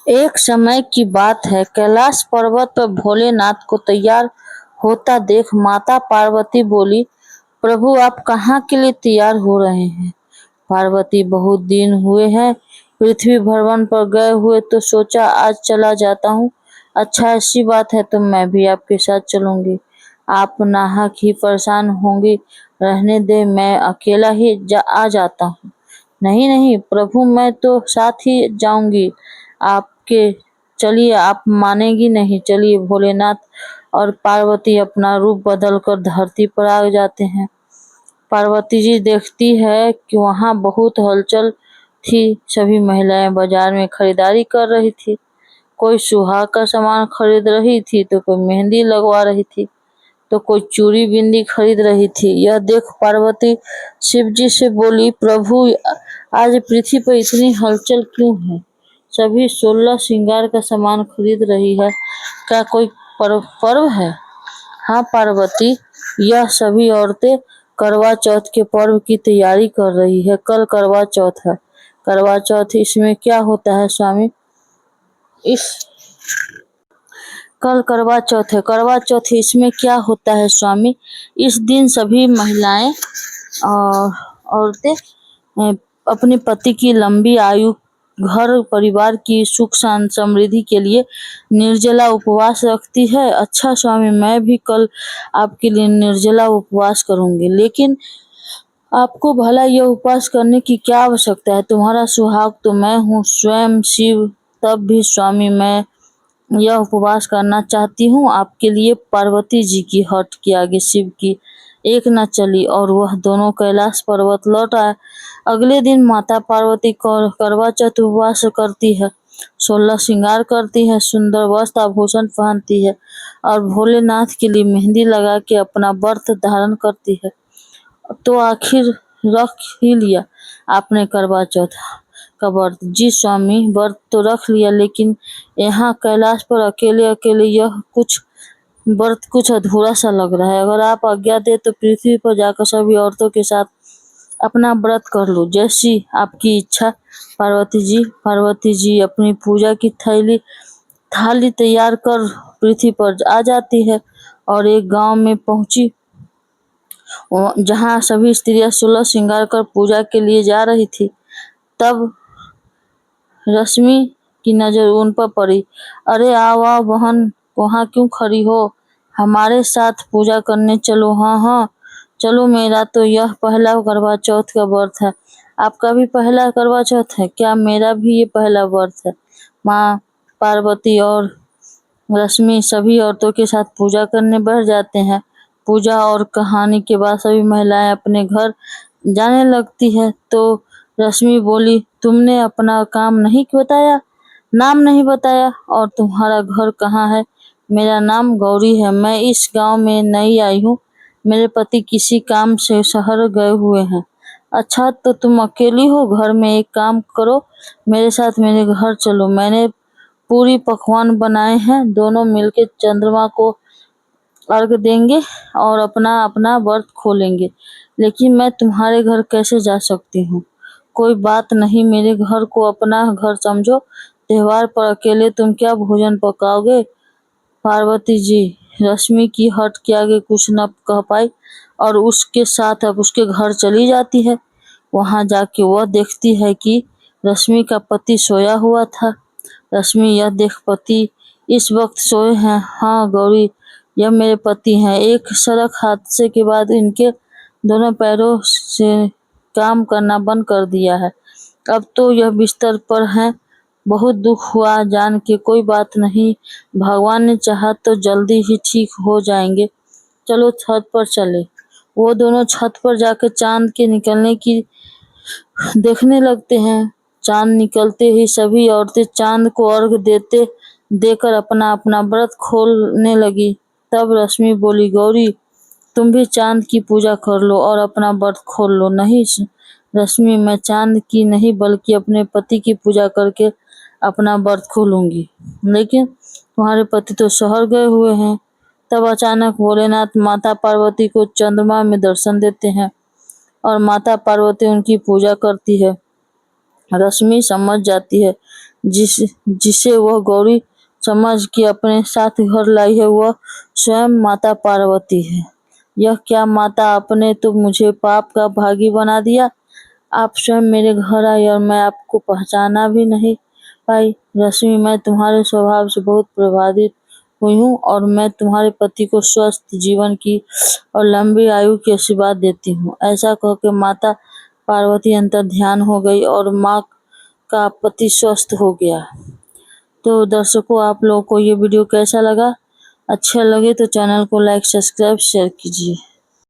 एक समय की बात है, कैलाश पर्वत पर भोलेनाथ को तैयार होता देख माता पार्वती बोली, प्रभु आप कहाँ के लिए तैयार हो रहे हैं? पार्वती, बहुत दिन हुए हैं पृथ्वी भ्रमण पर गए हुए, तो सोचा आज चला जाता हूँ। अच्छा, ऐसी बात है तो मैं भी आपके साथ चलूंगी। आप नाहक ही परेशान होंगी, रहने दे, मैं अकेला ही आ जाता हूँ। नहीं नहीं प्रभु, मैं तो साथ ही जाऊंगी आपके। चलिए, आप मानेगी नहीं। चलिए। भोलेनाथ और पार्वती अपना रूप बदलकर धरती पर आ जाते हैं। पार्वती जी देखती है कि वहाँ बहुत हलचल थी। सभी महिलाएं बाजार में खरीदारी कर रही थी। कोई सुहाग का सामान खरीद रही थी, तो कोई मेहंदी लगवा रही थी, तो कोई चूड़ी बिंदी खरीद रही थी। यह देख पार्वती शिव जी से बोली, प्रभु आज पृथ्वी पर इतनी हलचल क्यों है? सभी 16 श्रृंगार का सामान खरीद रही है। क्या कोई पर्व है? हाँ पार्वती, यह सभी औरतें करवा चौथ के पर्व की तैयारी कर रही है। कल करवा चौथ है। करवा चौथ, इसमें क्या होता है स्वामी? इस कल करवा चौथ है। करवा चौथ, इसमें क्या होता है स्वामी? इस दिन सभी महिलाएं और औरतें अपने पति की लंबी आयु, घर परिवार की सुख शांति समृद्धि के लिए निर्जला उपवास रखती है। अच्छा स्वामी, मैं भी कल आपके लिए निर्जला उपवास करूंगी। लेकिन आपको भला यह उपवास करने की क्या आवश्यकता है? तुम्हारा सुहाग तो मैं हूँ, स्वयं शिव। तब भी स्वामी, मैं यह उपवास करना चाहती हूँ आपके लिए। पार्वती जी की हट के आगे शिव की एक न चली और वह दोनों कैलाश पर्वत लौट आए। अगले दिन माता पार्वती करवा चौथ उपवास करती है, 16 श्रृंगार करती है, सुंदर वस्त्र आभूषण पहनती है और भोलेनाथ के लिए मेहंदी लगा के अपना व्रत धारण करती है। तो आखिर रख ही लिया आपने करवा चौथ का व्रत? जी स्वामी, व्रत तो रख लिया, लेकिन यहाँ कैलाश पर अकेले अकेले यह व्रत कुछ अधूरा सा लग रहा है। अगर आप आज्ञा दे तो पृथ्वी पर जाकर सभी औरतों के साथ अपना व्रत कर लो, जैसी आपकी इच्छा। पार्वती जी अपनी पूजा की थाली तैयार कर पृथ्वी पर आ जाती है और एक गांव में पहुंची, जहाँ सभी स्त्रियां 16 श्रृंगार कर पूजा के लिए जा रही थी। तब रश्मि की नजर उन पर पड़ी। अरे आओ आओ बहन, वहाँ क्यों खड़ी हो? हमारे साथ पूजा करने चलो। हाँ हाँ चलो, मेरा तो यह पहला करवा चौथ का व्रत है। आपका भी पहला करवा चौथ है क्या? मेरा भी ये पहला व्रत है। माँ पार्वती और रश्मि सभी औरतों के साथ पूजा करने बैठ जाते हैं। पूजा और कहानी के बाद सभी महिलाएं अपने घर जाने लगती है। तो रश्मि बोली, तुमने अपना नाम नहीं बताया, और तुम्हारा घर कहाँ है? मेरा नाम गौरी है, मैं इस गांव में नई आई हूँ। मेरे पति किसी काम से शहर गए हुए हैं। अच्छा, तो तुम अकेली हो? घर में एक काम करो, मेरे साथ मेरे घर चलो। मैंने पूरी पकवान बनाए हैं, दोनों मिलके चंद्रमा को अर्घ देंगे और अपना अपना व्रत खोलेंगे। लेकिन मैं तुम्हारे घर कैसे जा सकती हूँ? कोई बात नहीं, मेरे घर को अपना घर समझो। त्योहार पर अकेले तुम क्या भोजन पकाओगे? पार्वती जी रश्मि की हट के आगे कुछ न कह पाई और उसके साथ अब उसके घर चली जाती है। वहां जाके वह देखती है कि रश्मि का पति सोया हुआ था। रश्मि यह देख, पति इस वक्त सोए हैं? हाँ गौरी, यह मेरे पति हैं। एक सड़क हादसे के बाद इनके दोनों पैरों से काम करना बंद कर दिया है। अब तो यह बिस्तर पर हैं। बहुत दुख हुआ जान के। कोई बात नहीं, भगवान ने चाहा तो जल्दी ही ठीक हो जाएंगे। चलो छत पर चले। वो दोनों छत पर जाकर चांद के निकलने की देखने लगते हैं। चांद निकलते ही सभी औरतें चांद को अर्घ देकर अपना अपना व्रत खोलने लगी। तब रश्मि बोली, गौरी तुम भी चांद की पूजा कर लो और अपना व्रत खोल लो। नहीं रश्मि, मैं चांद की नहीं बल्कि अपने पति की पूजा करके अपना व्रत खोलूंगी। लेकिन तुम्हारे पति तो शहर गए हुए हैं। तब अचानक भोलेनाथ माता पार्वती को चंद्रमा में दर्शन देते हैं और माता पार्वती उनकी पूजा करती है। रश्मि समझ जाती है जिसे वह गौरी समझ के अपने साथ घर लाई है, वह स्वयं माता पार्वती है। यह क्या माता, आपने तो मुझे पाप का भागी बना दिया। आप स्वयं मेरे घर आई और मैं आपको पहचाना भी नहीं पाई। रश्मि, मैं तुम्हारे स्वभाव से बहुत प्रभावित हुई हूँ और मैं तुम्हारे पति को स्वस्थ जीवन की और लंबी आयु की आशीर्वाद देती हूँ। ऐसा कह के माता पार्वती अंतर ध्यान हो गई और माँ का पति स्वस्थ हो गया। तो दर्शकों, आप लोगों को ये वीडियो कैसा लगा? अच्छा लगे तो चैनल को लाइक, सब्सक्राइब, शेयर कीजिए।